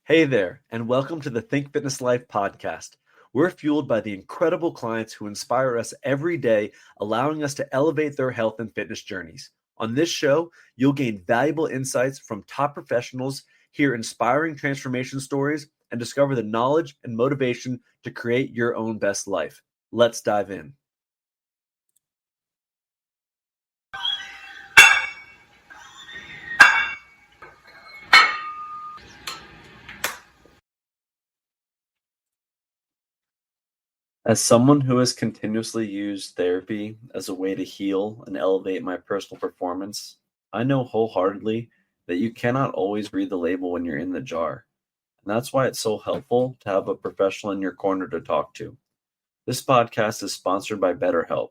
Hey there, and welcome to the Think Fitness Life podcast. We're fueled by the incredible clients who inspire us every day, allowing us to elevate their health and fitness journeys. On this show, you'll gain valuable insights from top professionals, hear inspiring transformation stories, and discover the knowledge and motivation to create your own best life. Let's dive in. As someone who has continuously used therapy as a way to heal and elevate my personal performance, I know wholeheartedly that you cannot always read the label when you're in the jar. And that's why it's so helpful to have a professional in your corner to talk to. This podcast is sponsored by BetterHelp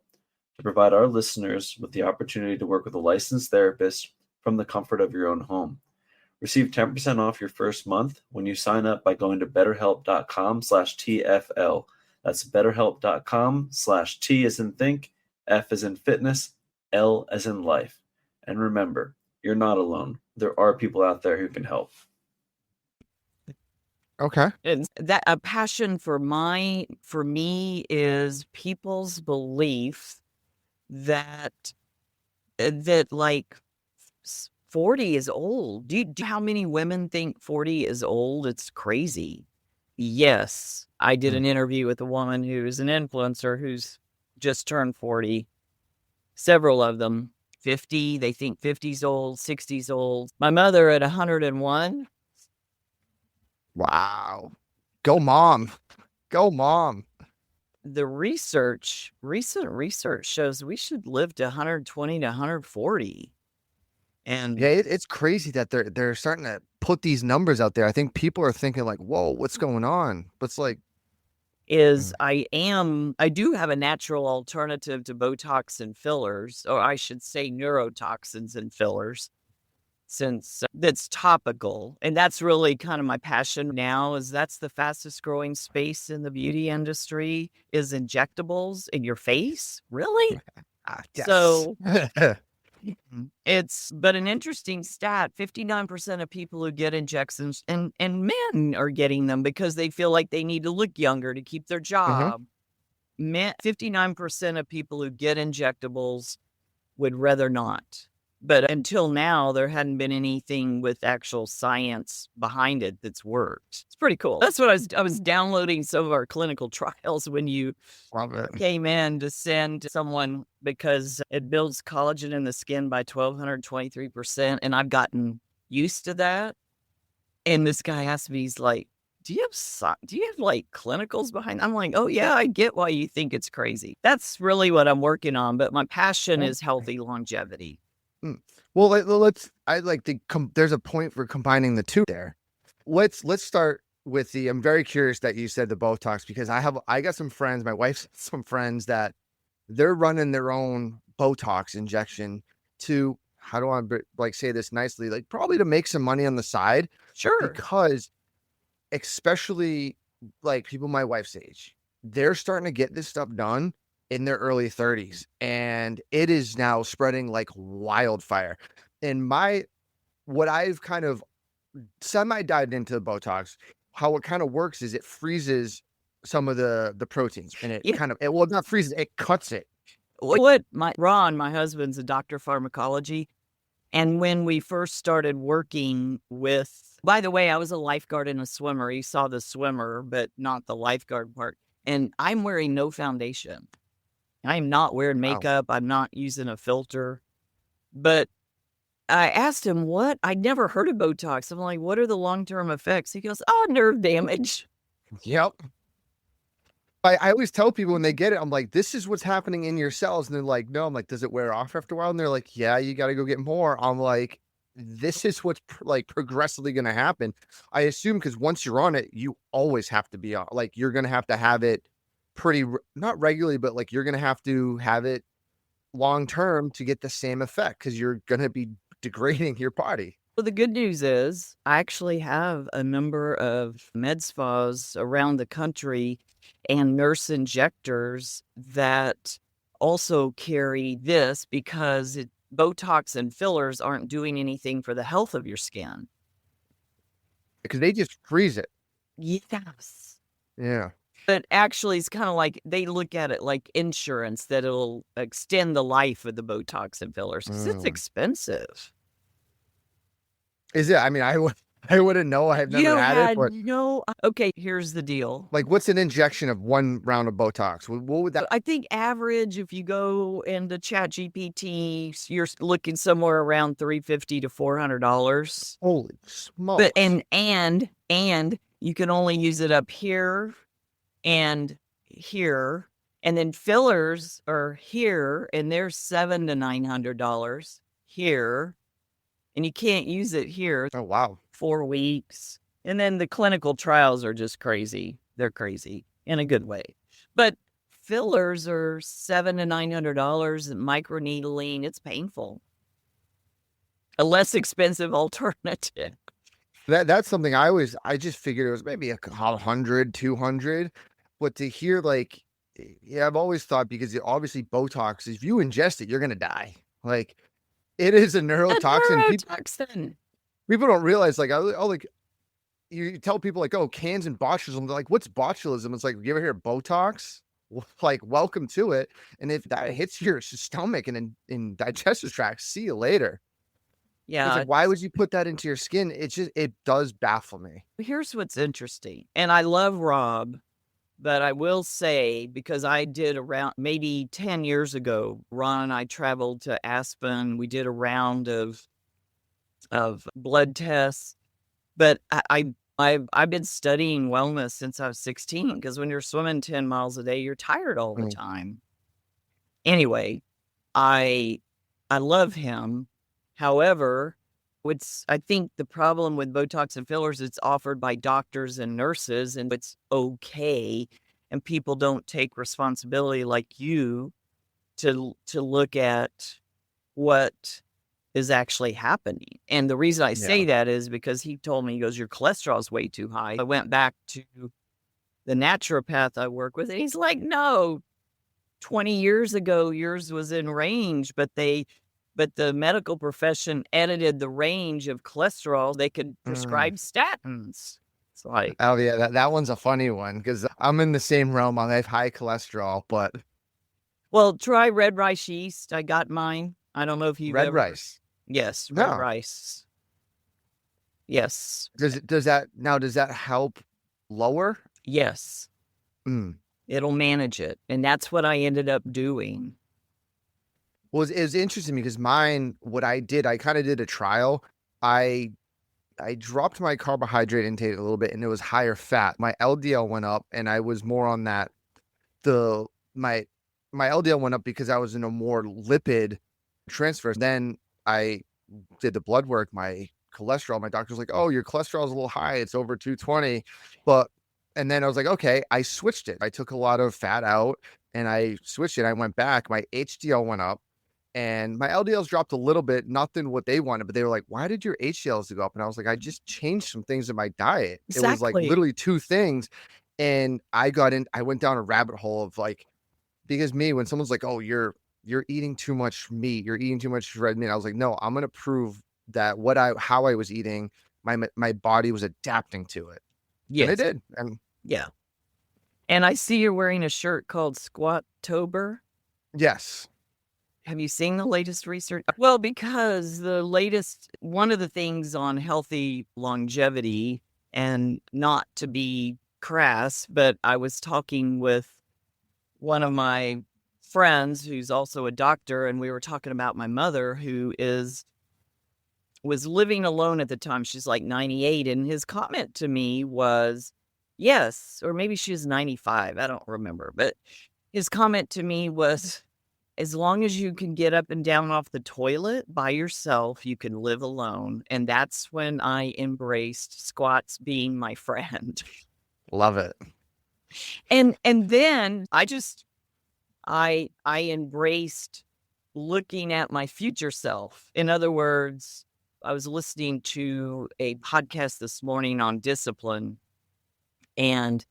to provide our listeners with the opportunity to work with a licensed therapist from the comfort of your own home. Receive 10% off your first month when you sign up by going to betterhelp.com/TFL. That's betterhelp.com/T as in think, F as in fitness, L as in life. And remember, you're not alone. There are people out there who can help. Okay. And that a passion for me is people's belief that like 40 is old. Do you know how many women think 40 is old? It's crazy. Yes, I did an interview with a woman who's an influencer who's just turned 40. Several of them 50. They think 50's old, 60's old. My mother at 101. Wow. Go mom. Go mom. The recent research shows we should live to 120 to 140. And Yeah, it's crazy that they're starting to put these numbers out there. I think people are thinking like, whoa, what's going on? But it's like, I do have a natural alternative to Botox and fillers, or I should say neurotoxins and fillers, since that's topical. And that's really kind of my passion now, is that's the fastest growing space in the beauty industry is injectables in your face. Really? yes. So it's but an interesting stat, 59% of people who get injections and men are getting them because they feel like they need to look younger to keep their job. 59% of people who get injectables would rather not. But until now, there hadn't been anything with actual science behind it that's worked. It's pretty cool. That's what I was downloading some of our clinical trials when you Love it. came in to send someone, because it builds collagen in the skin by 1,223%. And I've gotten used to that. And this guy asked me, he's like, do you have like clinicals behind? I'm like, oh yeah, I get why you think it's crazy. That's really what I'm working on. But my passion is healthy longevity. Well, there's a point for combining the two there. Let's start with I'm very curious that you said the Botox, because I got some friends, my wife's some friends that they're running their own Botox injection to, how do I say this nicely? Like probably to make some money on the side. Sure. Because especially like people my wife's age, they're starting to get this stuff done in their early 30s, and it is now spreading like wildfire. And what I've kind of semi-dived into the Botox, how it kind of works is it freezes some of the proteins, and it not freezes, it cuts it. Ron, my husband's a doctor of pharmacology. And when we first started working with, by the way, I was a lifeguard and a swimmer. You saw the swimmer, but not the lifeguard part. And I'm wearing no foundation. I'm not wearing makeup. I'm not using a filter. But I asked him what? I'd never heard of Botox. I'm like, what are the long-term effects? He goes, nerve damage. Yep. I always tell people when they get it, I'm like, this is what's happening in your cells. And they're like, no. I'm like, does it wear off after a while? And they're like, yeah, you got to go get more. I'm like, this is what's progressively going to happen. I assume because once you're on it, you always have to be on. Like, you're going to have it not regularly, but like you're going to have it long term to get the same effect, because you're going to be degrading your body. Well, the good news is I actually have a number of med spas around the country and nurse injectors that also carry this, because Botox and fillers aren't doing anything for the health of your skin. because they just freeze it. Yes. Yeah. But actually, it's kind of like they look at it like insurance, that it'll extend the life of the Botox and fillers because it's expensive. Is it? I mean, I wouldn't know. I've never had it, but Okay, here's the deal. like, what's an injection of 1 round of Botox? What would that? I think average, if you go into ChatGPT, you're looking somewhere around $350 to $400. Holy smokes! But and you can only use it up here and here, and then fillers are here, and they're $700 to $900 here, and you can't use it here. Oh wow! 4 weeks, and then the clinical trials are just crazy. They're crazy in a good way, but fillers are $700 to $900, and microneedling, it's painful. A less expensive alternative. That's something I just figured it was maybe 100, 200, but to hear like, yeah, I've always thought, because obviously Botox, if you ingest it, you're gonna die. Like, it is a neurotoxin. People don't realize, like, like, you tell people like, oh, cans and botulism. They're like, what's botulism? It's like, you ever hear of Botox? Like, welcome to it. And if that hits your stomach and in digestive tract, see you later. Yeah. It's like, why would you put that into your skin? It does baffle me. Here's what's interesting. And I love Rob, but I will say, because I did around maybe 10 years ago, Ron and I traveled to Aspen. We did a round of blood tests, but I've been studying wellness since I was 16, because when you're swimming 10 miles a day, you're tired all the time. Anyway, I love him. However, I think the problem with Botox and fillers, it's offered by doctors and nurses, and it's okay, and people don't take responsibility like you to look at what is actually happening. And the reason I say that is because he told me, he goes, your cholesterol is way too high. I went back to the naturopath I work with, and he's like, no, 20 years ago, yours was in range, but the medical profession edited the range of cholesterol. They could prescribe statins. It's like, oh yeah, that one's a funny one, because I'm in the same realm. I have high cholesterol, but well, try red rice yeast. I got mine. I don't know if you've red rice. Yes, red rice. Yes. Does that help lower? Yes. It'll manage it, and that's what I ended up doing. Well, it was interesting because what I did, I kind of did a trial. I dropped my carbohydrate intake a little bit, and it was higher fat. My LDL went up, and I was more on that. My LDL went up because I was in a more lipid transfer. Then I did the blood work. My cholesterol, my doctor was like, oh, your cholesterol is a little high. It's over 220. And then I was like, okay, I switched it. I took a lot of fat out and I switched it. I went back. My HDL went up and my LDLs dropped a little bit. Nothing what they wanted, but they were like, why did your HDLs go up? And I was like, I just changed some things in my diet. Exactly. It was like literally 2 things. And I went down a rabbit hole of like, because when someone's like, oh, you're eating too much meat, you're eating too much red meat, I was like, no, I'm going to prove that how I was eating, my body was adapting to it. Yes. And it did. And yeah. And I see you're wearing a shirt called Squattober. Yes. Have you seen the latest research? Well, because one of the things on healthy longevity, and not to be crass, but I was talking with one of my friends who's also a doctor, and we were talking about my mother, who was living alone at the time. She's like 98, and his comment to me was, yes, or maybe she was 95, I don't remember, but his comment to me was, as long as you can get up and down off the toilet by yourself, you can live alone. And that's when I embraced squats being my friend. Love it. And then I embraced looking at my future self. In other words, I was listening to a podcast this morning on discipline, and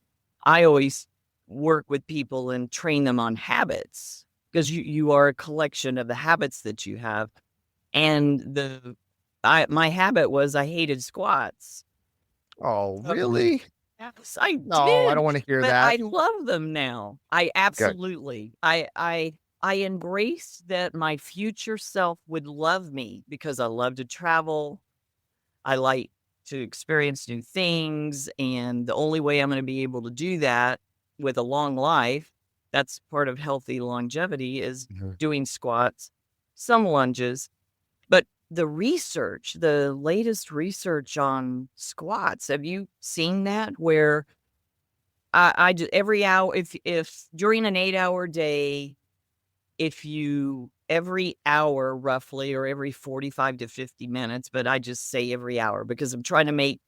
I always work with people and train them on habits, because you are a collection of the habits that you have. And my habit was I hated squats. Oh, Um, really? yes, I No, I don't did, want to hear but I that. love them now. I Good. absolutely. I embrace that my future self would love me because I love to travel. I like to experience new things, and the only way I'm gonna be able to do that with a long life, that's part of healthy longevity, is Mhm. doing squats, some lunges. But the latest research on squats, have you seen that? Where I just every hour, if during an 8-hour day, if you every hour roughly, or every 45 to 50 minutes, but I just say every hour because I'm trying to make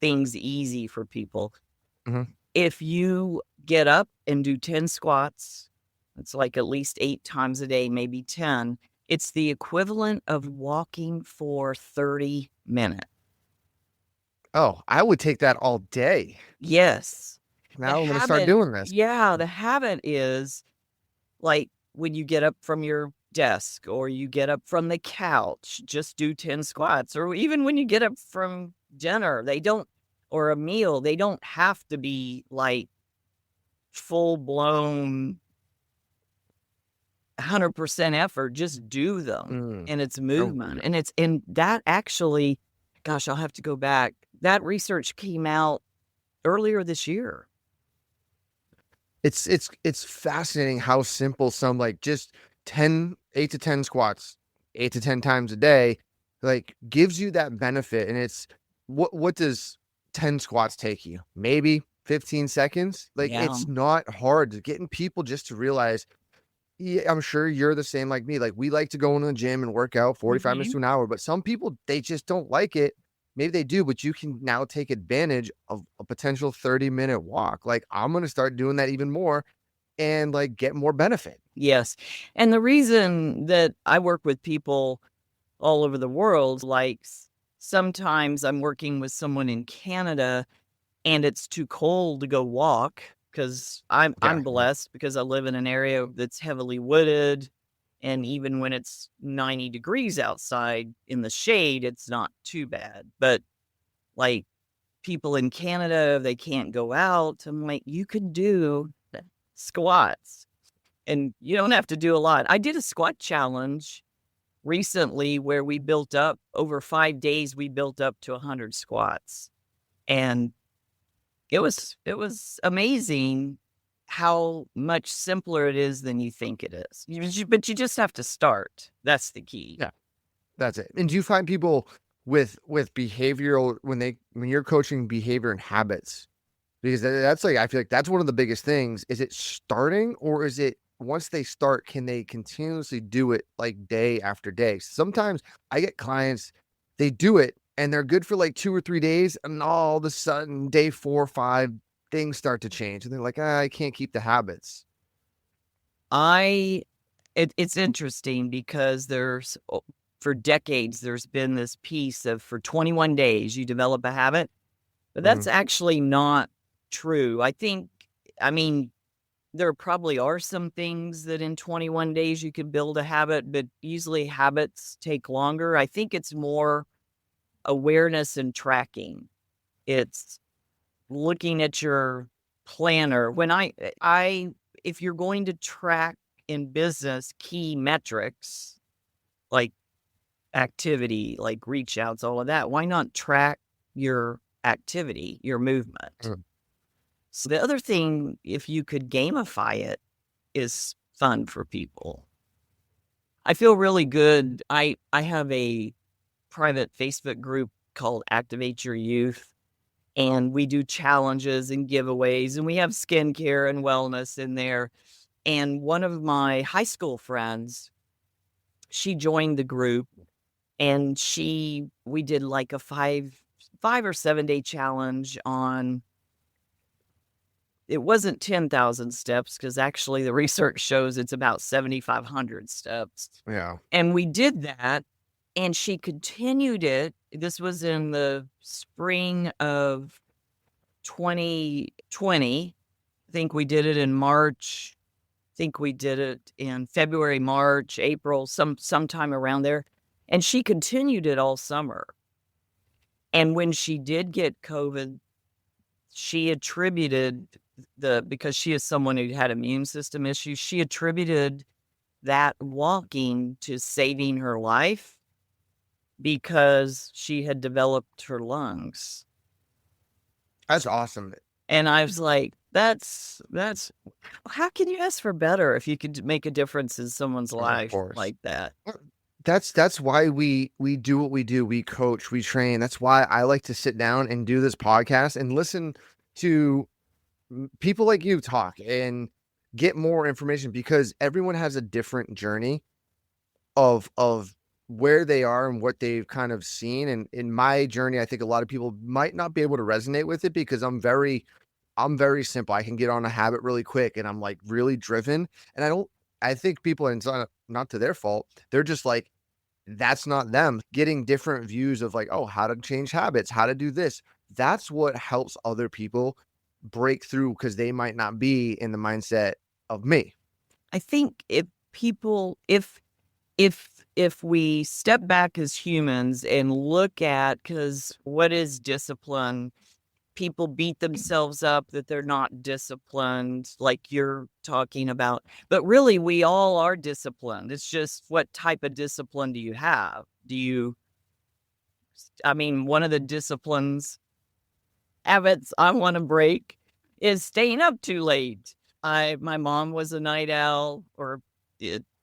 things easy for people. Mhm. If you get up and do 10 squats, it's like at least 8 times a day, maybe 10. It's the equivalent of walking for 30 minutes. Oh, I would take that all day. Yes. The Now I'm gonna start habit doing this. yeah, the habit is, like, when you get up from your desk or you get up from the couch, just do 10 squats, or even when you get up from dinner, they don't or a meal, they don't have to be, like, full-blown 100% effort, just do them, Mm. and it's Oh, movement, and that actually gosh, I'll have to go back. That research came out earlier this year. it's fascinating how simple some, like, just 8 to 10 squats 8 to 10 times a day, like, gives you that benefit. And it's what does 10 squats take you? Maybe 15 seconds? Like, Yeah. it's not hard to getting people just to realize. Yeah, I'm sure you're the same like me. Like, we like to go into the gym and work out 45 minutes Mhm. to an hour, but some people, they just don't like it. Maybe they do, but you can now take advantage of a potential 30-minute walk. Like, I'm going to start doing that even more and, like, get more benefit. Yes, and the reason that I work with people all over the world, like, sometimes I'm working with someone in Canada and it's too cold to go walk because Yeah. I'm blessed because I live in an area that's heavily wooded, and even when it's 90 degrees outside in the shade, it's not too bad. But, like, people in Canada, they can't go out. I'm like, "You can do squats, and you don't have to do a lot." I did a squat challenge recently where we built up over 5 days, we built up to 100 squats, and it was amazing how much simpler it is than you think it is. But you just have to start. That's the key. Yeah. That's it. And do you find people with behavioral, when you're coaching behavior and habits? Because that's, like, I feel like that's one of the biggest things. Is it starting, or is it once they start, can they continuously do it, like, day after day? Sometimes I get clients, they do it and they're good for like 2 or 3 days, and all of a sudden, day 4 or 5, things start to change. And they're like, I can't keep the habits. I it's interesting because for decades there's been this piece of for 21 days you develop a habit, but that's Mhm. actually not true. I mean, there probably are some things that in 21 days you could build a habit, but usually habits take longer. I think it's more awareness and tracking. It's looking at your planner. When I if you're going to track in business key metrics like activity, like reach outs, all of that, why not track your activity, your movement? Mm. So the other thing, if you could gamify it, is fun for people. I feel really good. I have a private Facebook group called Activate Your Youth, and we do challenges and giveaways, and we have skincare and wellness in there. And one of my high school friends, she joined the group, and we did like a 5 or 7 day challenge on it wasn't 10,000 steps because actually the research shows it's about 7,500 steps. Yeah. And we did that, and she continued it. This was in the spring of 2020. I think we did it in March. I think we did it in February, March, April, sometime around there. And she continued it all summer. And when she did get COVID, she attributed because she is someone who had immune system issues, she attributed that walking to saving her life because she had developed her lungs. That's awesome. And I was like, that's how can you ask for better if you could make a difference in someone's life course. like that? That's why we do what we do. We coach, we train. That's why I like to sit down and do this podcast and listen to people like you talk and get more information, because everyone has a different journey of where they are and what they've kind of seen. And in my journey, I think a lot of people might not be able to resonate with it because I'm very simple. I can get on a habit really quick and I'm like really driven. And I think people, and it's not to their fault, they're just like, that's not them. Getting different views of like, oh, how to change habits, how to do this. That's what helps other people break through, because they might not be in the mindset of me. I think if we step back as humans and look at, because what is discipline? People beat themselves up that they're not disciplined, like you're talking about. But really, we all are disciplined. It's just, what type of discipline do you have? One of the disciplines habits I want to break is staying up too late. My mom was a night owl,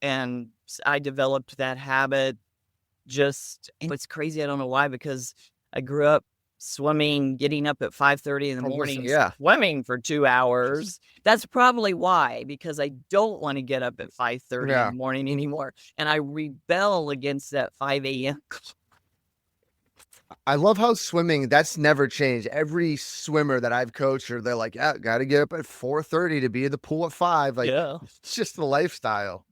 and I developed that habit. It's crazy. I don't know why, because I grew up swimming, getting up at 5:30 in the morning, swimming for 2 hours. That's probably why, because I don't want to get up at 5:30 in the morning anymore. And I rebel against that 5 a.m. I love how swimming, that's never changed. Every swimmer that I've coached, they're like, yeah, got to get up at 4:30 to be in the pool at 5. Like, it's just the lifestyle.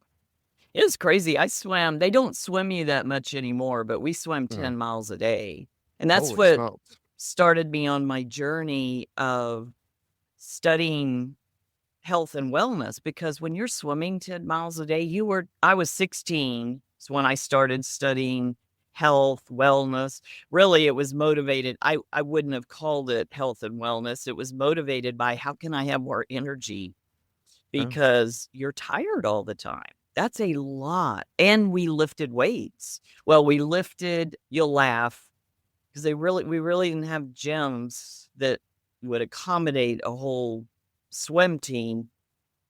It's crazy. I swam. They don't swim you that much anymore, but we swam 10 miles a day. And that's what started me on my journey of studying health and wellness, because when you're swimming 10 miles a day, I was 16 when I started studying health, wellness. Really, it was motivated. I wouldn't have called it health and wellness. It was motivated by, how can I have more energy? Because you're tired all the time. That's a lot. And we lifted weights. Well, you'll laugh, because we really didn't have gyms that would accommodate a whole swim team.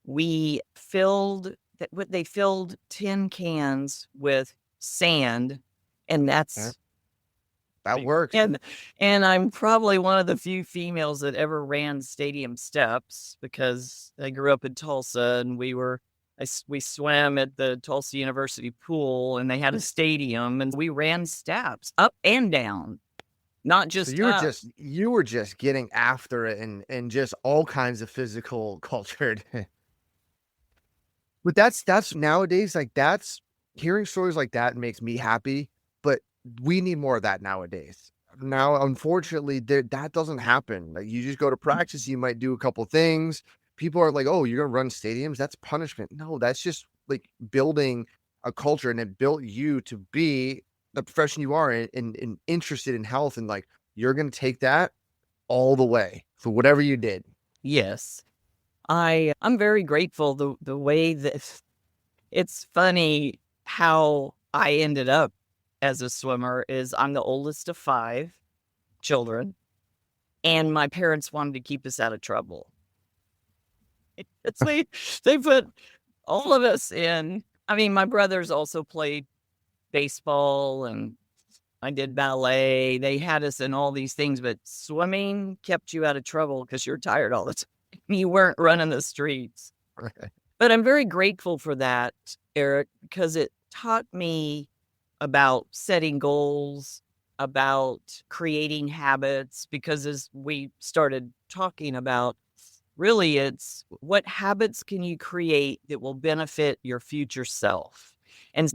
They filled tin cans with sand, and that works. And I'm probably one of the few females that ever ran stadium steps, because I grew up in Tulsa, and we swam at the Tulsa University pool, and they had a stadium, and we ran steps up and down. Not just so you were just getting after it and just all kinds of physical culture. But that's nowadays, like, that's hearing stories like that makes me happy, but we need more of that nowadays. Now, unfortunately, that doesn't happen. Like, you just go to practice, you might do a couple things. People are like, oh, you're going to run stadiums? That's punishment. No, that's just like building a culture, and it built you to be the profession you are and interested in health, and like, you're going to take that all the way for whatever you did. Yes. I'm very grateful the way that it's funny how I ended up as a swimmer is I'm the oldest of 5 children, and my parents wanted to keep us out of trouble. They put all of us in. My brothers also played baseball, and I did ballet. They had us in all these things, but swimming kept you out of trouble because you're tired all the time. You weren't running the streets. But I'm very grateful for that, Eric, because it taught me about setting goals, about creating habits, because as we started talking about, really, it's what habits can you create that will benefit your future self. And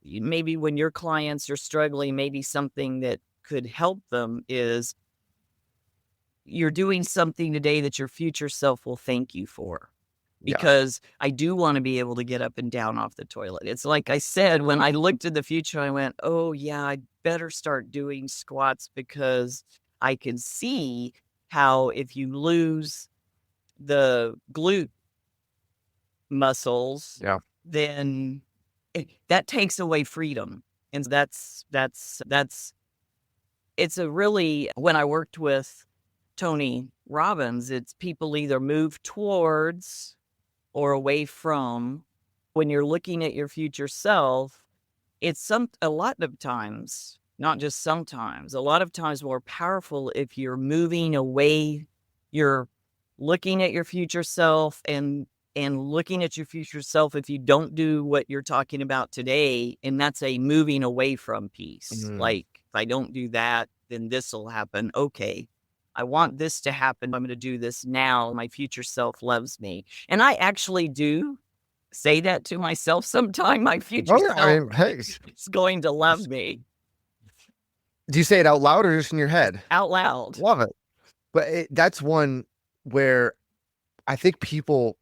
maybe when your clients are struggling, maybe something that could help them is you're doing something today that your future self will thank you for. Yeah. because I do want to be able to get up and down off the toilet. It's like I said, when I looked at the future, I went, oh, yeah, I better start doing squats because I can see how if you lose the glute muscles, Yeah. then that takes away freedom. And that's it's a really, when I worked with Tony Robbins, it's people either move towards or away from. When you're looking at your future self, it's a lot of times, not just sometimes, a lot of times more powerful if you're moving away, you're looking at your future self and looking at your future self if you don't do what you're talking about today, and that's a moving away from piece. Like, if I don't do that, then this will happen. Okay, I want this to happen. I'm going to do this now. My future self loves me. And I actually do say that to myself sometime. My future Oh, yeah. I self mean, hey, is going to love me do you say it out loud or just in your head? out loud. Love it. But that's one where I think people,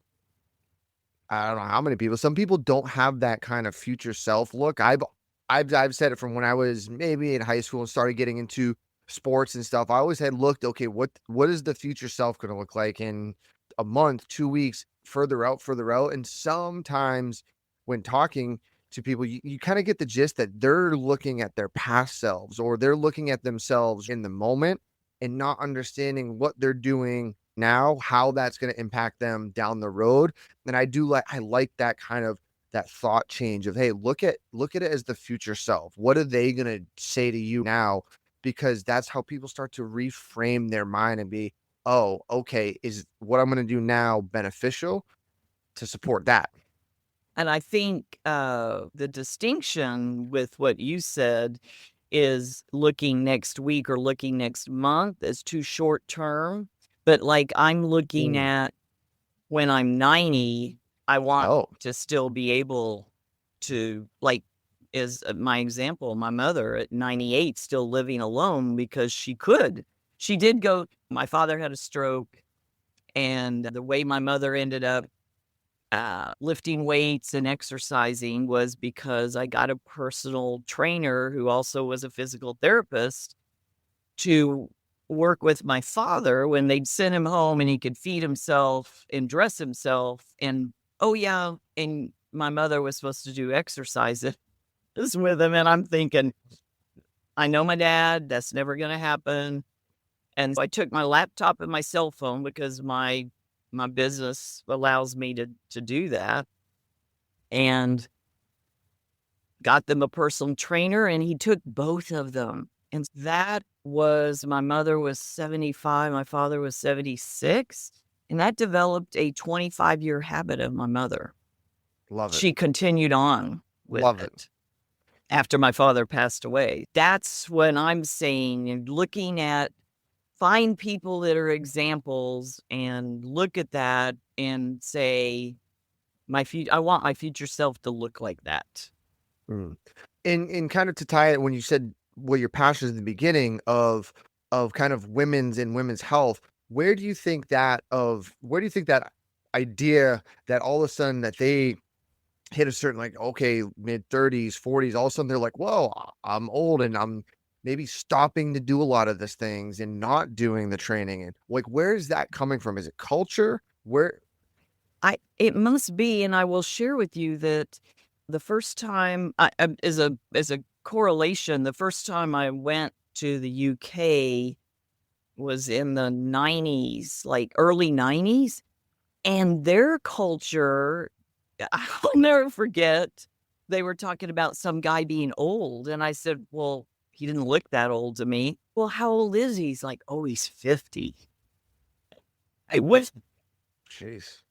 I don't know how many people, some people don't have that kind of future self look. I've said it from when I was maybe in high school and started getting into sports and stuff. I always had looked, okay, what is the future self going to look like in a month, 2 weeks, further out, further out. And sometimes when talking to people, you kind of get the gist that they're looking at their past selves or they're looking at themselves in the moment and not understanding what they're doing now, how that's going to impact them down the road. And I like that kind of that thought change of, hey, look at it as the future self. What are they going to say to you now? Because that's how people start to reframe their mind and be, oh, okay, is what I'm going to do now beneficial to support that? And I think the distinction with what you said is looking next week or looking next month is too short term. But like I'm looking at when I'm 90, I want Oh, to still be able to, like, is my example, my mother at 98 still living alone because she could. She did go, my father had a stroke, and the way my mother ended up lifting weights and exercising was because I got a personal trainer who also was a physical therapist to work with my father when they'd send him home and he could feed himself and dress himself. And oh, yeah. And my mother was supposed to do exercises with him. And I'm thinking, I know my dad, that's never going to happen. And so I took my laptop and my cell phone because my business allows me to do that, and got them a personal trainer, and he took both of them. And that was, my mother was 75, my father was 76, and that developed a 25-year habit of my mother. love it. She continued on with Love it. after my father passed away. That's when I'm saying and looking at, find people that are examples and look at that and say, I want my future self to look like that. Mm. And kind of to tie it when you said what your passion is in the beginning of kind of women's health, where do you think that idea that all of a sudden that they hit a certain, like, okay, mid-30s, 40s, all of a sudden they're like, whoa, I'm old and I'm maybe stopping to do a lot of these things and not doing the training, and like, where is that coming from? Is it culture? Where? It must be, and I will share with you that the first time, as a correlation, the first time I went to the UK was in the 90s, like early 90s, and their culture, I'll never forget, they were talking about some guy being old, and I said, well, he didn't look that old to me. Well, how old is he? He's like, oh, he's 50. I was Jeez.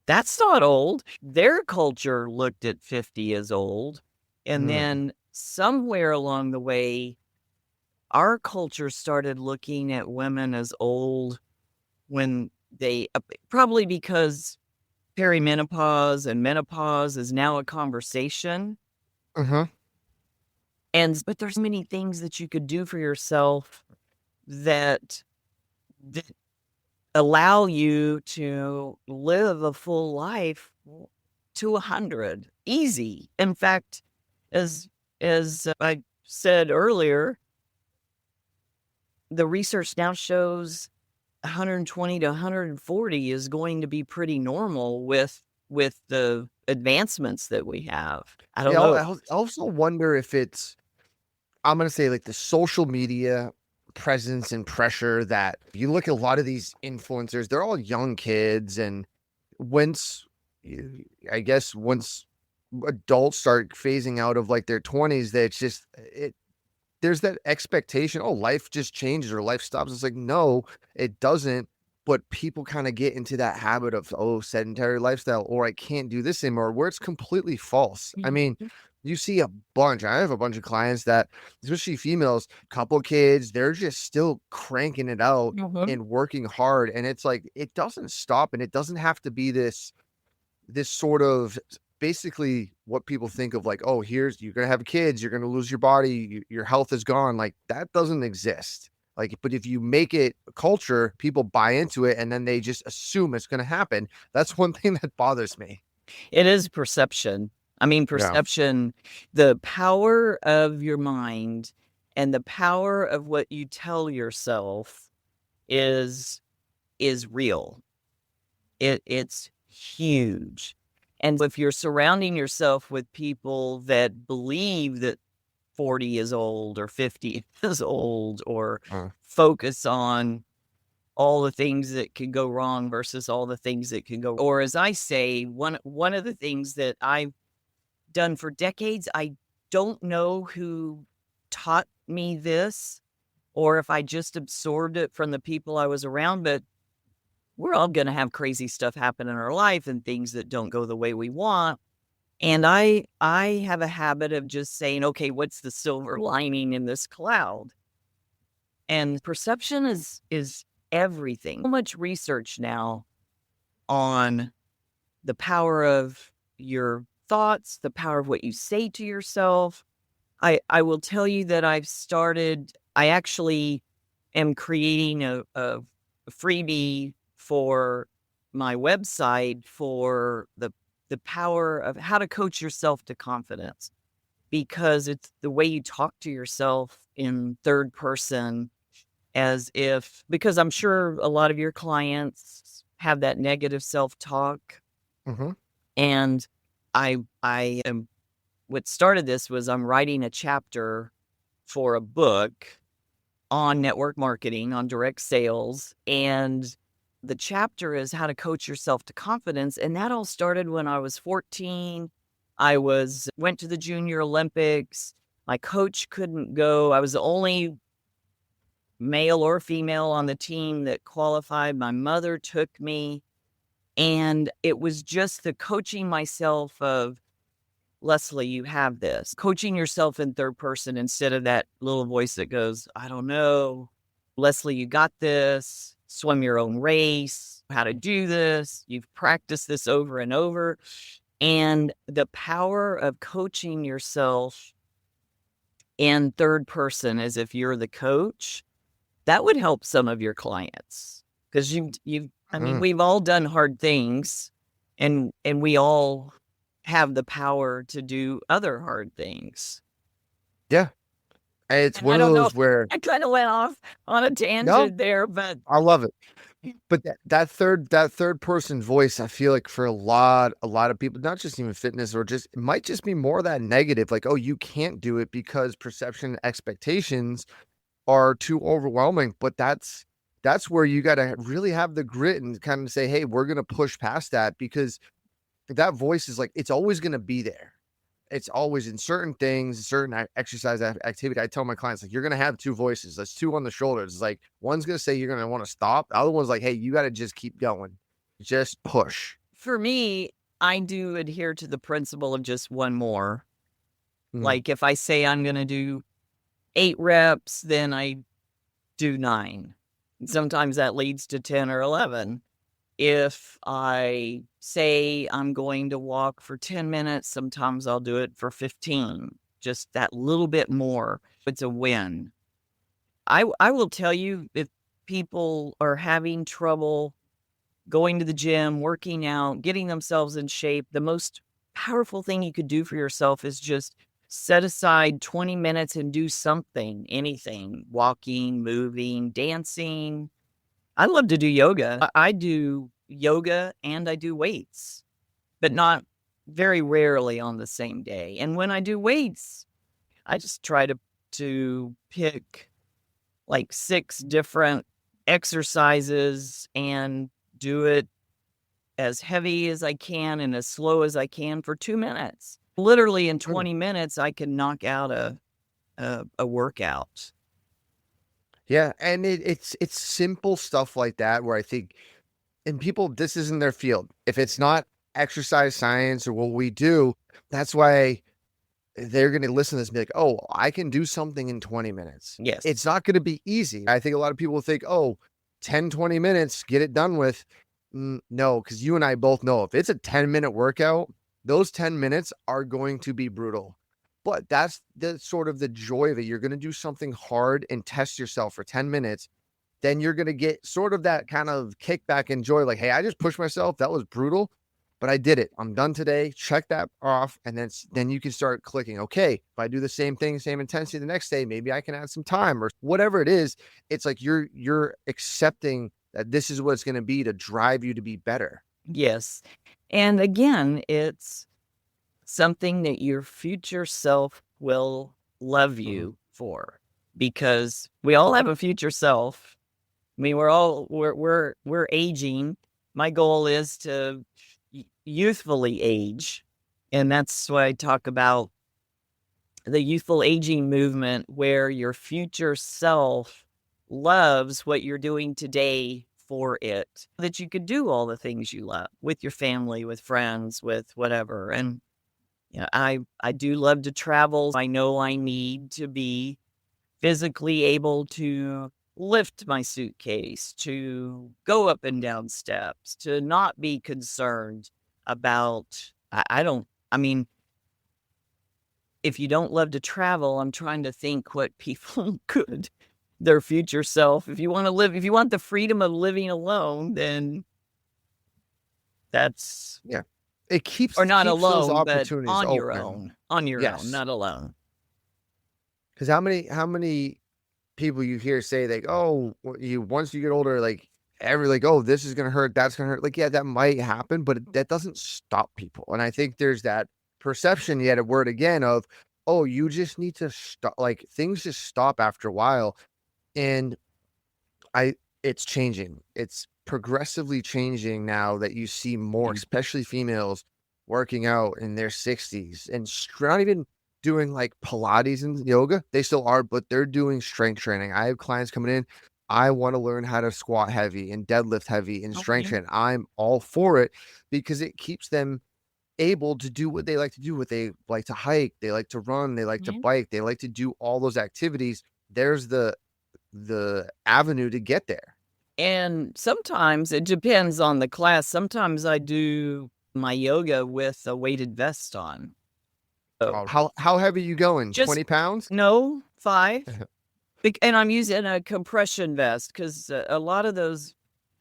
That's not old. Their culture looked at 50 as old. And Mm. then somewhere along the way, our culture started looking at women as old when they, probably because perimenopause and menopause is now a conversation. Uh-huh. But there's many things that you could do for yourself that allow you to live a full life to 100. Easy. In fact, as I said earlier, the research now shows 120 to 140 is going to be pretty normal with the advancements that we have. I don't know. I also wonder if it's, I'm going to say, like the social media presence and pressure that you look at a lot of these influencers, they're all young kids. And I guess once adults start phasing out of like their 20s, that it's just, there's that expectation, oh, life just changes or life stops. It's like, no, it doesn't. But people kind of get into that habit of, oh, sedentary lifestyle, or I can't do this anymore, where it's completely false. I mean, you see a bunch. I have a bunch of clients that, especially females, couple kids, they're just still cranking it out and working hard. And it's like, it doesn't stop, and it doesn't have to be this sort of, basically what people think of, like, oh, you're going to have kids, you're going to lose your body, your health is gone. Like, that doesn't exist. Like, but if you make it a culture, people buy into it and then they just assume it's going to happen. That's one thing that bothers me. It is perception. I mean, perception, the power of your mind and the power of what you tell yourself is real. It's huge. And if you're surrounding yourself with people that believe that 40 is old or 50 is old, or focus on all the things that could go wrong versus all the things that can go, or as I say, one of the things that I've done for decades, I don't know who taught me this or if I just absorbed it from the people I was around, but we're all going to have crazy stuff happen in our life and things that don't go the way we want. And I have a habit of just saying, okay, what's the silver lining in this cloud? And perception is everything. So much research now on the power of your thoughts, the power of what you say to yourself. I will tell you that I actually am creating a freebie for my website for the power of how to coach yourself to confidence, because it's the way you talk to yourself in third person, because I'm sure a lot of your clients have that negative self-talk. And I am, what started this was I'm writing a chapter for a book on network marketing, on direct sales. And the chapter is how to coach yourself to confidence. And that all started when I was 14. I went to the Junior Olympics. My coach couldn't go. I was the only male or female on the team that qualified. My mother took me. And it was just the coaching myself of, Leslie, you have this. Coaching yourself in third person instead of that little voice that goes, I don't know. Leslie, you got this. Swim your own race. How to do this. You've practiced this over and over. And the power of coaching yourself in third person as if you're the coach, that would help some of your clients. Because I mean, we've all done hard things, and we all have the power to do other hard things. Yeah. It's one of those where I kind of went off on a tangent there, but I love it. But that third person voice, I feel like for a lot of people, not just even fitness, or just, it might just be more that negative, like, oh, you can't do it because perception and expectations are too overwhelming. But that's where you got to really have the grit and kind of say, hey, we're going to push past that, because that voice is like, it's always going to be there. It's always in certain things, certain exercise activity. I tell my clients, like, you're going to have two voices. That's two on the shoulders. It's like, one's going to say you're going to want to stop. The other one's like, hey, you got to just keep going. Just push. For me, I do adhere to the principle of just one more. Like, if I say I'm going to do 8 reps, then I do 9. Sometimes that leads to 10 or 11. If I say I'm going to walk for 10 minutes, sometimes I'll do it for 15, just that little bit more. It's a win. I will tell you, people are having trouble going to the gym, working out, getting themselves in shape, the most powerful thing you could do for yourself is just set aside 20 minutes and do something, anything, walking, moving, dancing. I love to do yoga. I do yoga and I do weights, but not very rarely on the same day. And when I do weights, I just try to pick like 6 different exercises and do it as heavy as I can and as slow as I can for 2 minutes. Literally in 20 minutes, I can knock out a workout. Yeah, and it's simple stuff like that where I think, and people, this isn't their field. If it's not exercise science or what we do, that's why they're going to listen to this and be like, oh, I can do something in 20 minutes. Yes. It's not going to be easy. I think a lot of people think, oh, 10, 20 minutes, get it done with. No, because you and I both know if it's a 10-minute workout, those 10 minutes are going to be brutal. But that's the sort of the joy of it. You're going to do something hard and test yourself for 10 minutes. Then you're going to get sort of that kind of kickback and joy. Like, hey, I just pushed myself. That was brutal, but I did it. I'm done today. Check that off. And then you can start clicking. Okay, if I do the same thing, same intensity the next day, maybe I can add some time or whatever it is. It's like you're accepting that this is what it's going to be to drive you to be better. Yes. And again, it's something that your future self will love you for, because we all have a future self. I mean, we're aging. My goal is to youthfully age. And that's why I talk about the youthful aging movement, where your future self loves what you're doing today for it, that you could do all the things you love with your family, with friends, with whatever. And I do love to travel. I know I need to be physically able to lift my suitcase, to go up and down steps, to not be concerned about, I mean, if you don't love to travel, I'm trying to think what people could, their future self, if you want the freedom of living alone, then that's, it keeps, or not keeps those alone, but opportunities on your open. own, Yes. not alone. Because how many people you hear say like, oh, once you get older, like oh, this is gonna hurt, that's gonna hurt. Like, yeah, that might happen, but that doesn't stop people. And I think there's that perception yet a word again of, oh, you just need to stop. Like, things just stop after a while, and it's changing. It's progressively changing now that you see more, especially females working out in their 60s and not even doing like Pilates and yoga. They still are, but they're doing strength training. I have clients coming in. I want to learn how to squat heavy and deadlift heavy and strength train. I'm all for it because it keeps them able to do what they like to do. What they like to hike, they like to run, they like to bike, they like to do all those activities. There's the avenue to get there. And sometimes it depends on the class. Sometimes I do my yoga with a weighted vest on. So, how heavy are you going? 20 pounds? No, 5. And I'm using a compression vest because a lot of those,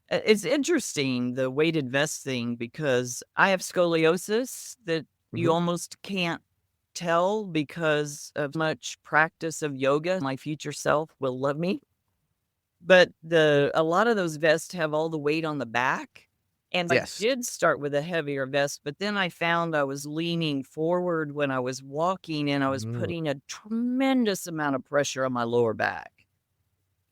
it's interesting, the weighted vest thing, because I have scoliosis that you almost can't tell because of much practice of yoga. My future self will love me. But a lot of those vests have all the weight on the back. And I did start with a heavier vest, but then I found I was leaning forward when I was walking, and I was putting a tremendous amount of pressure on my lower back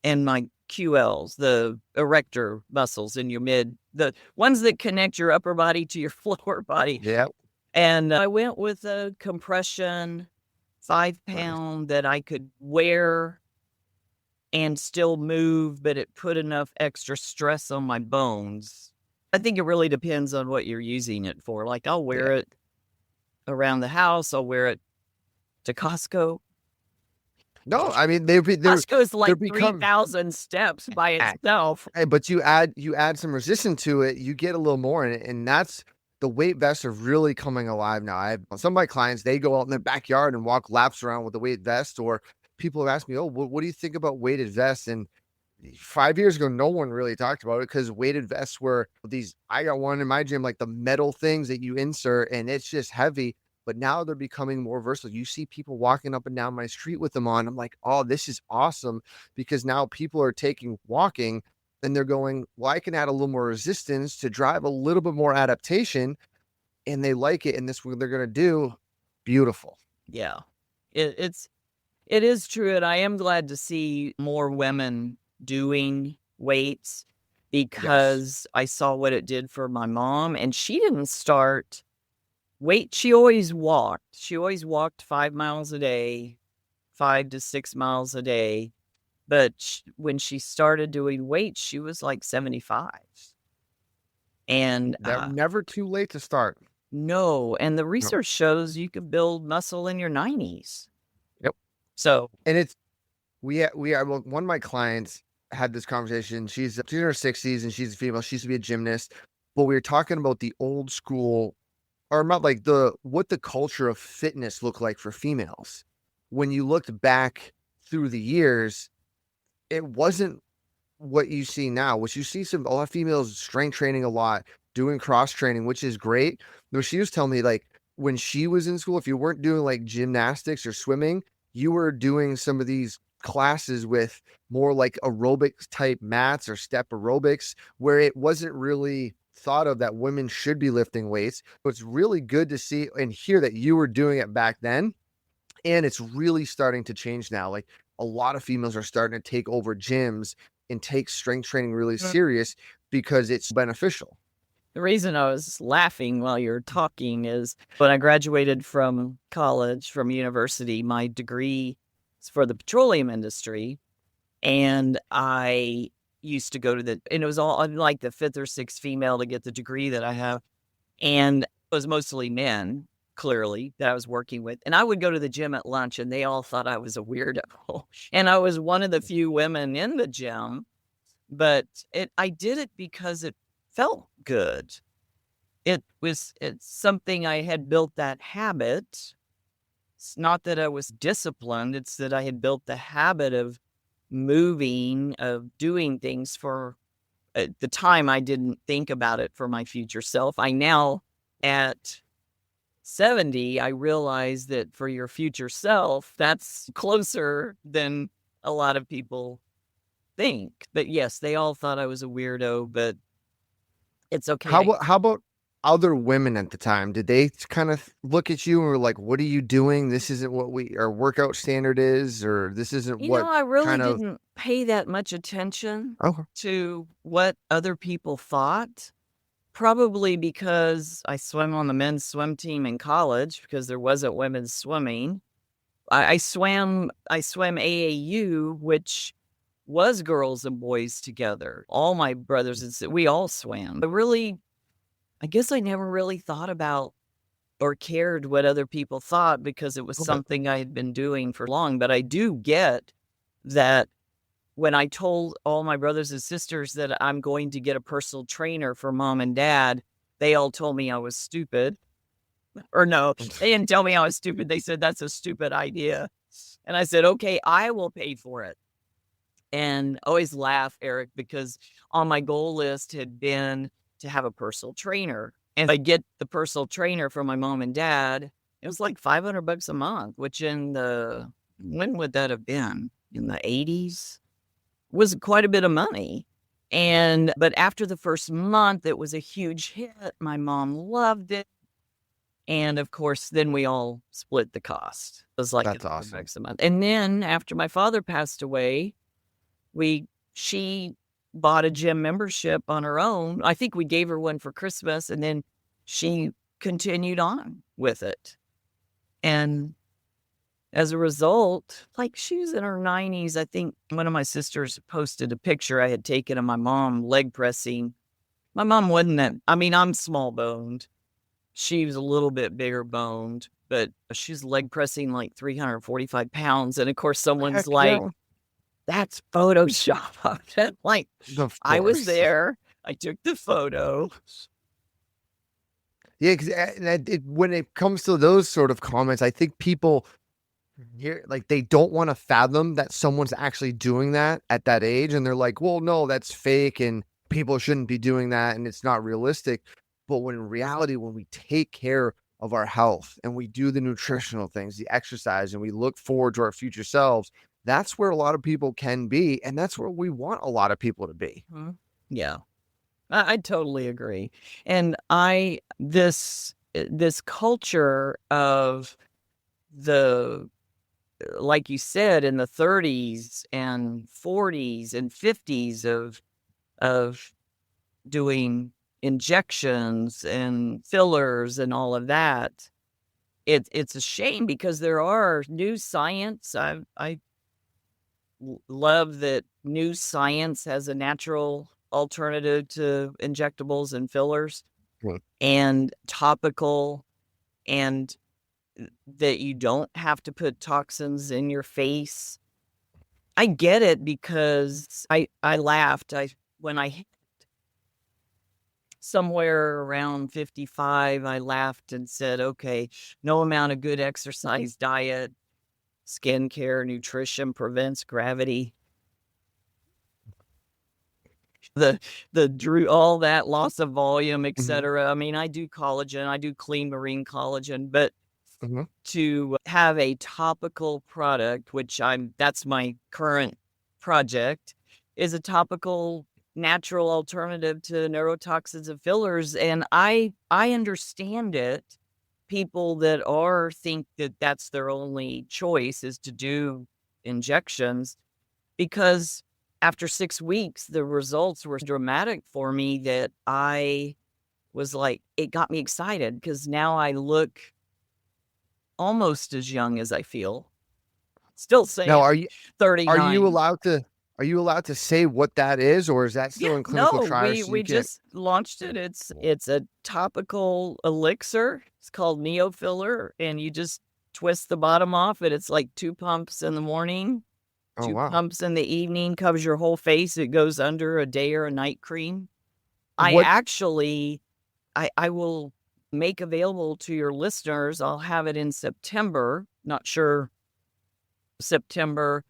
and my QLs, the erector muscles in your the ones that connect your upper body to your lower body. Yeah. And I went with a compression 5-pound that I could wear and still move, but it put enough extra stress on my bones. I think it really depends on what you're using it for. Like, I'll wear it around the house. I'll wear it to Costco. No, I mean, Costco is like 3,000 steps by itself. But you add some resistance to it, you get a little more in it, and that's the weight vests are really coming alive now. I have some of my clients, they go out in their backyard and walk laps around with the weight vest, or people have asked me, oh, what do you think about weighted vests? And 5 years ago, no one really talked about it because weighted vests were these. I got one in my gym, like the metal things that you insert, and it's just heavy. But now they're becoming more versatile. You see people walking up and down my street with them on. I'm like, oh, this is awesome, because now people are taking walking and they're going, well, I can add a little more resistance to drive a little bit more adaptation, and they like it. And this is what they're going to do. Beautiful. Yeah. It is true. And I am glad to see more women doing weights, because I saw what it did for my mom, and she didn't start weight. She always walked. She always walked 5 miles a day, 5 to 6 miles a day. But when she started doing weights, she was like 75. And Never too late to start. no, and the research shows you can build muscle in your 90s. Yep. So, And it's, well, one of my clients had this conversation. She's in her 60s and she's a female. She used to be a gymnast, but we were talking about the old school, or not like what the culture of fitness looked like for females. When you looked back through the years, it wasn't what you see now, which you see a lot of females strength training a lot, doing cross training, which is great. Though she was telling me, like, when she was in school, if you weren't doing like gymnastics or swimming, you were doing some of these classes with more like aerobics type mats or step aerobics, where it wasn't really thought of that women should be lifting weights. So it's really good to see and hear that you were doing it back then. And it's really starting to change now. Like, a lot of females are starting to take over gyms and take strength training really serious because it's beneficial. the reason I was laughing while you're talking is when I graduated from college, from university, my degree is for the petroleum industry. And I used to go to and it was all, I'm like the 5th or 6th female to get the degree that I have. And it was mostly men, clearly, that I was working with. And I would go to the gym at lunch and they all thought I was a weirdo. And I was one of the few women in the gym, but I did it because it felt good. It's something I had built that habit. It's not that I was disciplined. It's that I had built the habit of moving, of doing things for, at the time I didn't think about it for my future self. I now, at 70, I realize that for your future self, that's closer than a lot of people think. But yes, they all thought I was a weirdo, but it's okay. How about other women at the time? Did they kind of look at you and were like, what are you doing? This isn't what our workout standard is, or this isn't what I really didn't pay that much attention to what other people thought. Probably because I swam on the men's swim team in college because there wasn't women's swimming. I swam AAU, which was girls and boys together. All my brothers and sisters, we all swam. But really, I guess I never really thought about or cared what other people thought because it was something I had been doing for long. But I do get that when I told all my brothers and sisters that I'm going to get a personal trainer for mom and dad, they all told me I was stupid. Or no, they didn't tell me I was stupid. They said, that's a stupid idea. And I said, okay, I will pay for it. And I always laugh, Eric, because on my goal list had been to have a personal trainer. And I get the personal trainer from my mom and dad. It was like $500 a month, which when would that have been? In the 80s? Was quite a bit of money. But after the first month, it was a huge hit. My mom loved it. And of course, then we all split the cost. It was like that's awesome. $100 a month. And then after my father passed away, she bought a gym membership on her own. I think we gave her one for Christmas, and then she continued on with it. And as a result, like, she was in her 90s. I think one of my sisters posted a picture I had taken of my mom leg pressing. My mom wasn't I'm small boned. She was a little bit bigger boned, but she's leg pressing like 345 pounds. And of course, someone's like, that's Photoshop. Like, I was there. I took the photo. Yeah, because when it comes to those sort of comments, I think people Here, like they don't want to fathom that someone's actually doing that at that age, and they're like, "Well, no, that's fake, and people shouldn't be doing that, and it's not realistic." But when in reality, when we take care of our health and we do the nutritional things, the exercise, and we look forward to our future selves, that's where a lot of people can be, and that's where we want a lot of people to be. Mhm. Yeah, I totally agree. And this culture of the like you said, in the 30s and 40s and 50s of doing injections and fillers and all of that. It's a shame because there are new science. I love that new science has a natural alternative to injectables and fillers Mm. and topical, and that you don't have to put toxins in your face. I get it because I laughed. When I hit somewhere around 55, I laughed and said, "Okay, no amount of good exercise, diet, skincare, nutrition prevents gravity." The drew all that loss of volume, Mhm. etc. I mean, I do collagen, I do clean marine collagen, but Mhm. to have a topical product, which that's my current project, is a topical natural alternative to neurotoxins and fillers. And I understand it. People that think that that's their only choice is to do injections, because after 6 weeks, the results were dramatic for me that I was like, it got me excited because now I look almost as young as I feel. Still Now, saying are you 39. allowed to say what that is, or is that Yeah, still in clinical no, trials so you we can't? just launched it. It's a topical elixir. It's called Neofiller, and you just twist the bottom off it. It's like 2 pumps in the morning, Oh, 2 wow. pumps in the evening, covers your whole face. It goes under a day or a night cream. I What actually I will make available to your listeners. I'll have it in September. Not sure September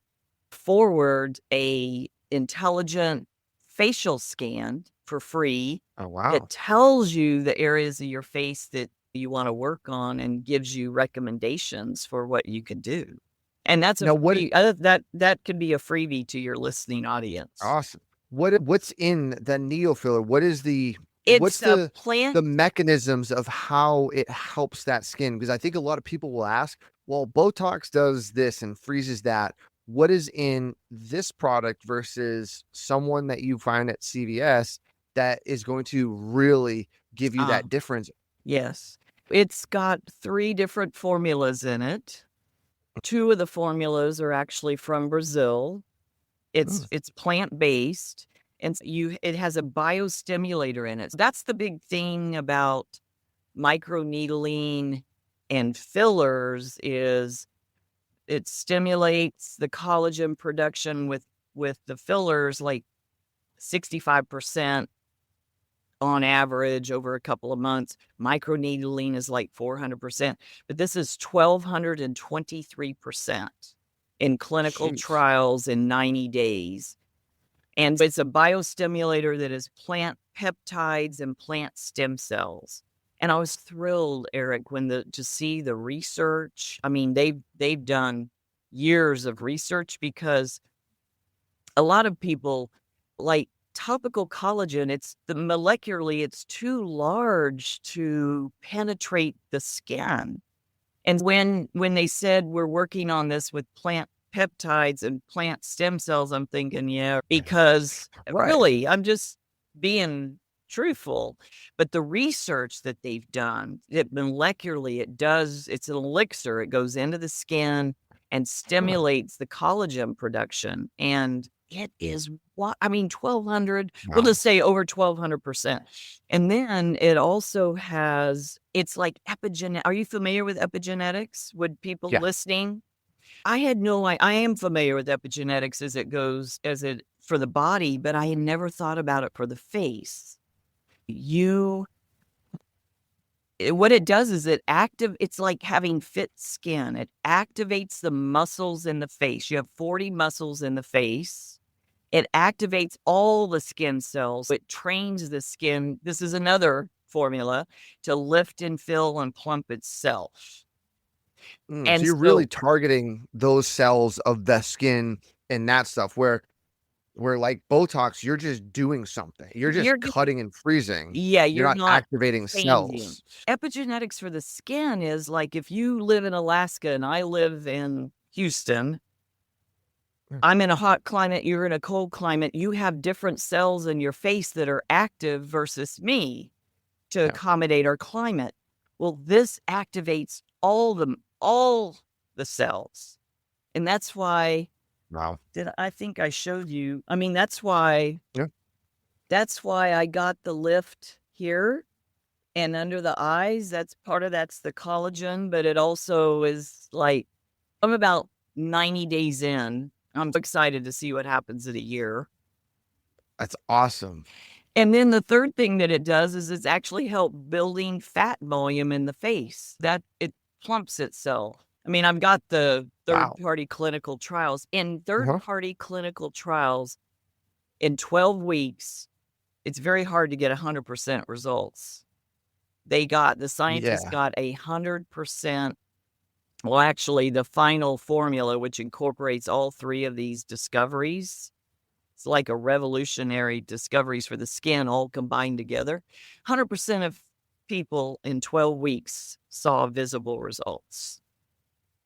forward a intelligent facial scan for free Oh, that wow. tells you the areas of your face that you want to work on and gives you recommendations for what you could do. And that's a Now what free that could be a freebie to your listening audience. Awesome. What's in the neo filler? What's It's a plant. the mechanisms of how it helps that skin? Because I think a lot of people will ask, well, Botox does this and freezes that. What is in this product versus someone that you find at CVS that is going to really give you Ah, that difference? yes. It's got 3 different formulas in it. 2 of the formulas are actually from Brazil. Mm. It's plant-based, and it has a biostimulator in it. That's the big thing about microneedling and fillers is it stimulates the collagen production with the fillers like 65% on average over a couple of months. Microneedling is like 400%, but this is 1,223% in clinical Jeez. trials in 90 days. And it's a biostimulator that is plant peptides and plant stem cells. And I was thrilled, Eric, to see the research. I mean, they've done years of research because a lot of people like topical collagen, it's the molecularly, it's too large to penetrate the skin. And when they said we're working on this with plant peptides and plant stem cells, I'm thinking, yeah, because Right. really, I'm just being truthful. But the research that they've done, it molecularly, it's an elixir. It goes into the skin and Huh. stimulates the collagen production. And it is what I mean, 1200, we'll Wow. just say over 1200%. And then it also has, it's like epigenetic. Are you familiar with epigenetics? Would people Yeah. listening? I had no I am familiar with epigenetics as it goes, as it for the body, but I had never thought about it for the face. You what it does is it's like having fit skin. It activates the muscles in the face. You have 40 muscles in the face. It activates all the skin cells. It trains the skin. This is another formula to lift and fill and plump itself. So And you're really targeting those cells of the skin and that stuff where like Botox, you're just doing something. You're just cutting and freezing. Yeah, You're not activating changing. cells. Epigenetics for the skin is like if you live in Alaska and I live in Houston, I'm in a hot climate, you're in a cold climate, you have different cells in your face that are active versus me to accommodate our climate. Well, this activates all the cells. And that's why Wow. I think I showed you. I mean, that's why I got the lift here and under the eyes. That's the collagen, but it also is like, I'm about 90 days in. I'm excited to see what happens in a year. That's awesome. And then the third thing that it does is it's actually helped building fat volume in the face, that it plumps itself. I mean, I've got the third-party clinical trials. In third-party clinical trials, in 12 weeks, it's very hard to get 100% results. The scientists got 100%. Well, actually, the final formula, which incorporates all three of these discoveries, it's like a revolutionary discoveries for the skin all combined together. 100% of people in 12 weeks saw visible results.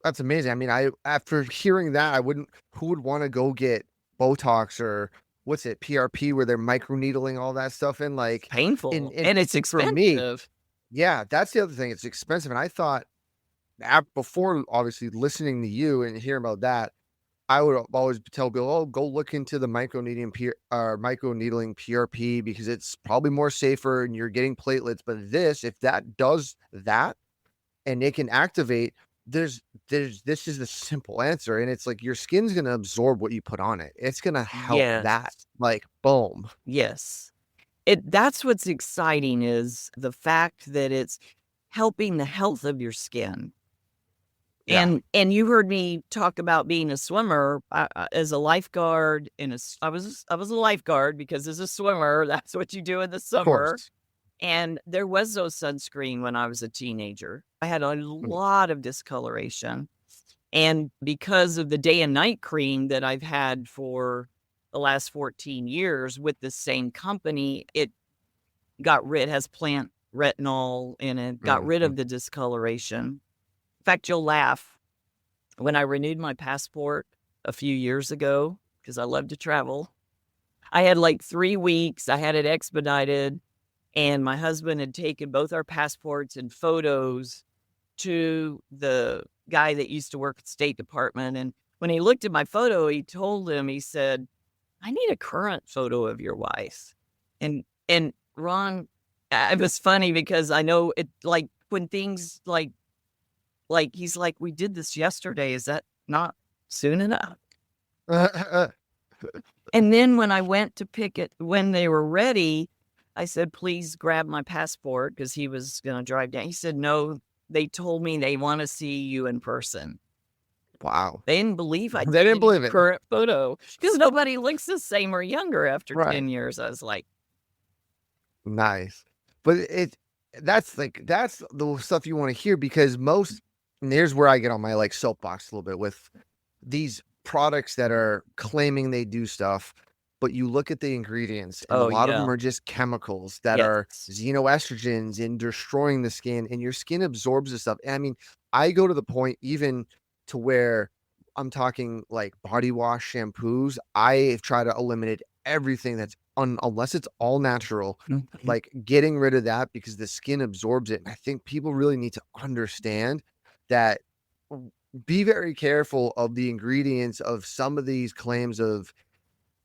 That's amazing. I mean, after hearing that, who would want to go get Botox or what's it, PRP, where they're microneedling all that stuff in? Like, painful. And it's expensive. For me, that's the other thing. It's expensive. And I thought, before obviously listening to you and hearing about that, I would always tell people, oh, go look into the microneedling PRP because it's probably more safer and you're getting platelets. But if that does that and it can activate, this is the simple answer. And it's like your skin's going to absorb what you put on it. It's going to help that, like, boom. Yes. That's what's exciting is the fact that it's helping the health of your skin. Yeah. And you heard me talk about being a swimmer as a lifeguard. I was a lifeguard because as a swimmer, that's what you do in the summer. And there was no sunscreen when I was a teenager. I had a lot of discoloration. And because of the day and night cream that I've had for the last 14 years with the same company, it has plant retinol in it, got rid of the discoloration. In fact, you'll laugh. When I renewed my passport a few years ago, because I love to travel, I had like 3 weeks. I had it expedited. And my husband had taken both our passports and photos to the guy that used to work at the State Department. And when he looked at my photo, he said, I need a current photo of your wife. And Ron, it was funny because I know it, like when things like he's like, we did this yesterday. Is that not soon enough? And then when I went to pick it, when they were ready, I said, please grab my passport because he was going to drive down. He said, no, they told me they want to see you in person. Wow. They didn't believe They didn't believe it. Current photo because nobody looks the same or younger after 10 years. I was like, nice. But that's the stuff you want to hear because and here's where I get on my like soapbox a little bit with these products that are claiming they do stuff. But you look at the ingredients, and a lot of them are just chemicals that are xenoestrogens and destroying the skin, and your skin absorbs this stuff. And I mean, I go to the point even to where I'm talking like body wash, shampoos. I try to eliminate everything that's unless it's all natural, like getting rid of that because the skin absorbs it. And I think people really need to understand that. Be very careful of the ingredients of some of these claims of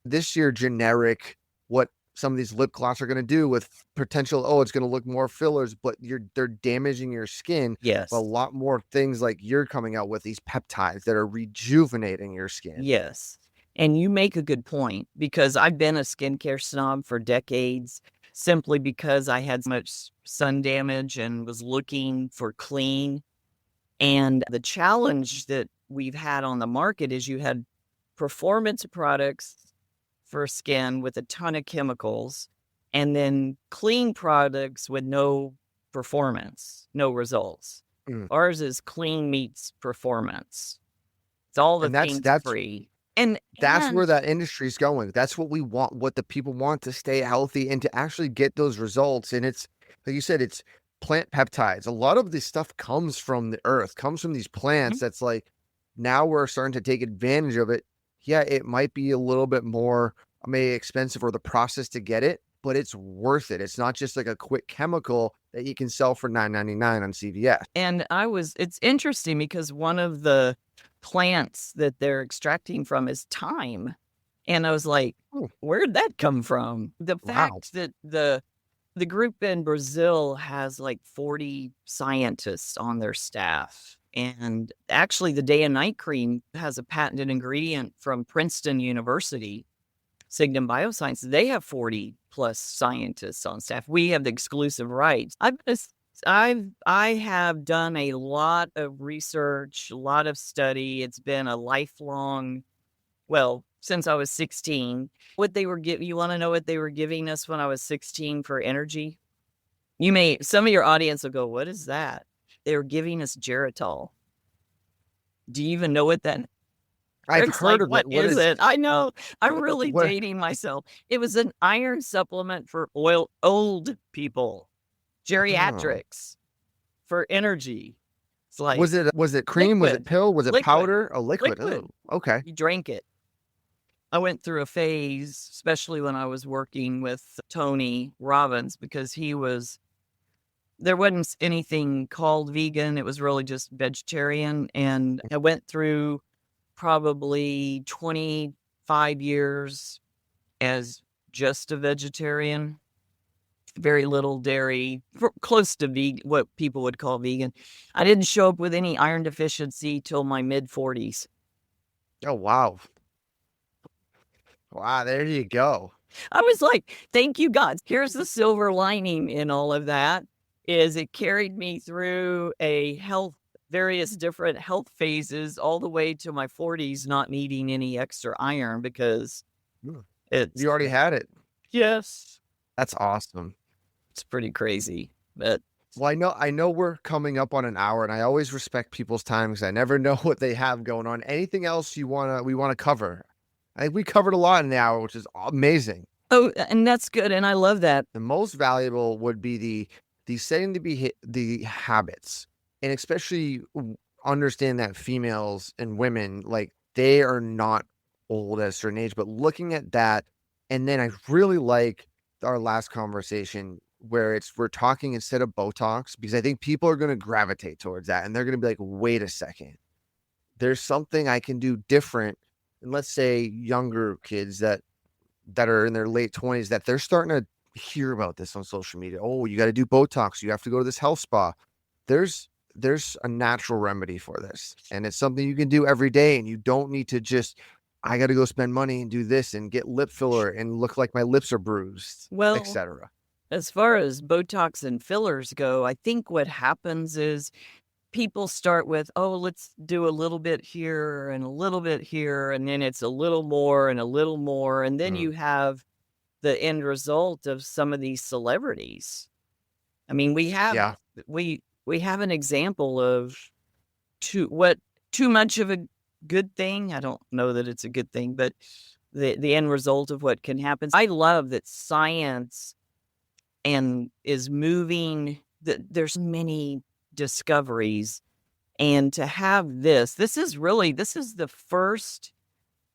this year generic, what some of these lip gloss are going to do with potential, it's going to look more fillers, but they're damaging your skin. Yes. A lot more things like you're coming out with these peptides that are rejuvenating your skin. Yes. And you make a good point because I've been a skincare snob for decades. simply because I had so much sun damage and was looking for clean. And the challenge that we've had on the market is you had performance products for skin with a ton of chemicals, and then clean products with no performance, no results. Mm. Ours is clean meets performance. It's all the And that's things free. And where that industry's going. That's what we want, what the people want, to stay healthy and to actually get those results. And it's, like you said, it's plant peptides. A lot of this stuff comes from the earth, comes from these plants. That's like, now we're starting to take advantage of it. Yeah, it might be a little bit more, maybe expensive, or the process to get it, but it's worth it. It's not just like a quick chemical that you can sell for $9.99 on CVS. And it's interesting because one of the plants that they're extracting from is thyme. And I was like, Oh, where'd that come from? The wow. fact that the group in Brazil has like 40 scientists on their staff. And actually, the day and night cream has a patented ingredient from Princeton University, Signum Bioscience. They have 40 plus scientists on staff. We have the exclusive rights. I have done a lot of research, a lot of study. It's been a lifelong, well, since I was 16. You want to know what they were giving us when I was 16 for energy? Some of your audience will go, what is that? They were giving us Geritol. Do you even know what that? I've It's heard like, of what it. What is it? I know. I'm really what- dating myself. It was an iron supplement for old people, geriatrics, for energy. It's like, was it cream? Was it liquid. pill? Was it Liquid. powder? A liquid. Liquid. Oh, okay. You drank it. I went through a phase, especially when I was working with Tony Robbins, because there wasn't anything called vegan. It was really just vegetarian. And I went through probably 25 years as just a vegetarian, very little dairy, close to what people would call vegan. I didn't show up with any iron deficiency till my mid 40s. Oh, wow. Wow, there you go. I was like, thank you, God. Here's the silver lining in all of that, is it carried me through various different health phases all the way to my 40s, not needing any extra iron because You already had it. Yes. That's awesome. It's pretty crazy. But Well, I know we're coming up on an hour, and I always respect people's time because I never know what they have going on. Anything else we want to cover? I think we covered a lot in the hour, which is amazing. Oh, and that's good. And I love that. The most valuable would be the setting the habits, and especially understand that females and women, like, they are not old at a certain age, but looking at that. And then I really like our last conversation where we're talking instead of Botox, because I think people are going to gravitate towards that, and they're going to be like, wait a second, there's something I can do different. And let's say younger kids that are in their late 20s, that they're starting to hear about this on social media. Oh, you got to do Botox. You have to go to this health spa. There's a natural remedy for this. And it's something you can do every day. And you don't need to just, I got to go spend money and do this and get lip filler and look like my lips are bruised, Well, etc. As far as Botox and fillers go, I think what happens is people start with, oh, let's do a little bit here and a little bit here, and then it's a little more and a little more, and then you have the end result of some of these celebrities. I mean, we have an example of too much of a good thing. I don't know that it's a good thing, but the end result of what can happen. I love that science is moving. There's many discoveries, and to have this is the first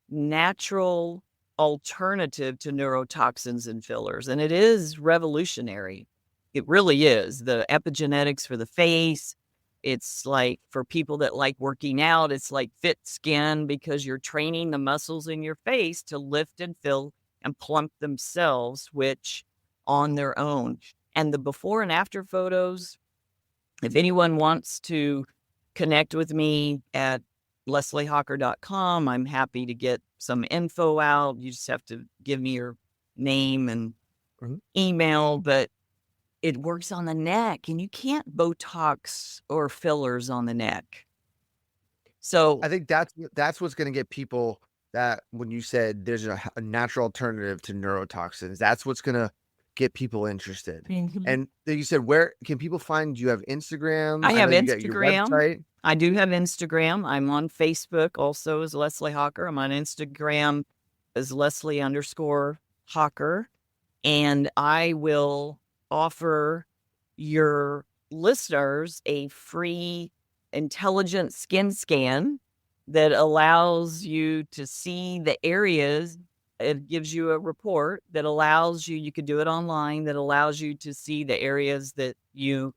natural alternative to neurotoxins and fillers, and it is revolutionary. It really is. The epigenetics for the face, it's like for people that like working out, it's like fit skin, because you're training the muscles in your face to lift and fill and plump themselves, which on their own. And the before and after photos, if anyone wants to connect with me at lesliehocker.com, I'm happy to get some info out. You just have to give me your name and email, but it works on the neck, and you can't Botox or fillers on the neck. So I think that's what's going to get people, that when you said there's a natural alternative to neurotoxins, that's what's going to get people interested. Mhm. And then you said, where can people find you? Have Instagram? I have know you got your Instagram. website. I do have Instagram. I'm on Facebook also as Leslie Hocker. I'm on Instagram as Leslie_Hocker. And I will offer your listeners a free intelligent skin scan that allows you to see the areas. It gives you a report that allows you could do it online, that allows you to see the areas that you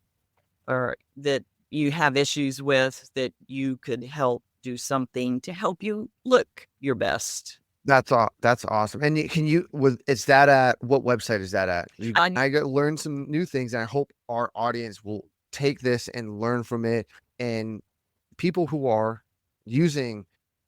have issues with, that you could help do something to help you look your best. That's awesome. And is that at, what website is that at? I got learn some new things, and I hope our audience will take this and learn from it. And people who are using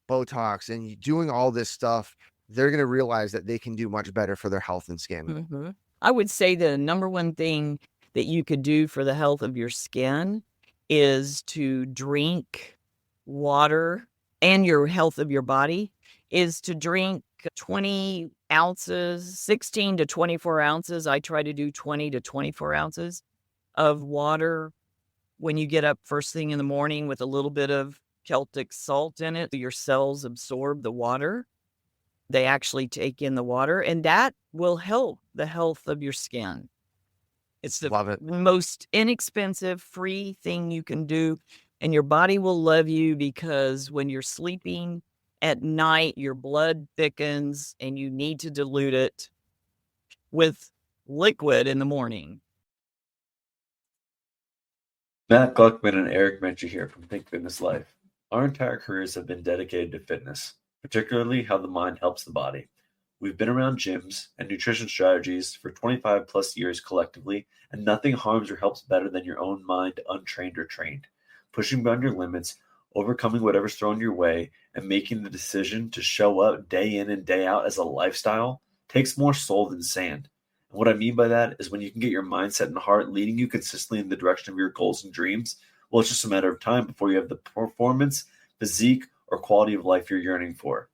Botox and doing all this stuff, they're going to realize that they can do much better for their health and skin. Mm-hmm. I would say the number one thing that you could do for the health of your skin is to drink water, and your health of your body is to drink 20 ounces, 16 to 24 ounces. I try to do 20 to 24 ounces of water when you get up first thing in the morning, with a little bit of Celtic salt in it. Your cells absorb the water. They actually take in the water, and that will help the health of your skin. It's the Love it. most inexpensive, free thing you can do, and your body will love you, because when you're sleeping at night, your blood thickens and you need to dilute it with liquid in the morning. Matt Gluckman and Eric Menchie here from Think Fitness Life. Our entire careers have been dedicated to fitness, particularly how the mind helps the body. We've been around gyms and nutrition strategies for 25 plus years collectively, and nothing harms or helps better than your own mind, untrained or trained. Pushing beyond your limits, overcoming whatever's thrown your way, and making the decision to show up day in and day out as a lifestyle takes more soul than sand. And what I mean by that is when you can get your mindset and heart leading you consistently in the direction of your goals and dreams, well, it's just a matter of time before you have the performance, physique, or quality of life you're yearning for.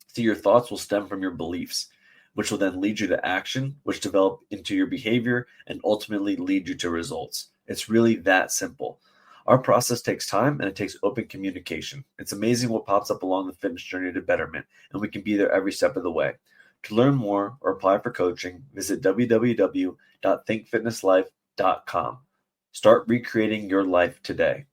See, your thoughts will stem from your beliefs, which will then lead you to action, which develop into your behavior and ultimately lead you to results. It's really that simple. Our process takes time, and it takes open communication. It's amazing what pops up along the fitness journey to betterment, and we can be there every step of the way. To learn more or apply for coaching, visit www.thinkfitnesslife.com. Start recreating your life today.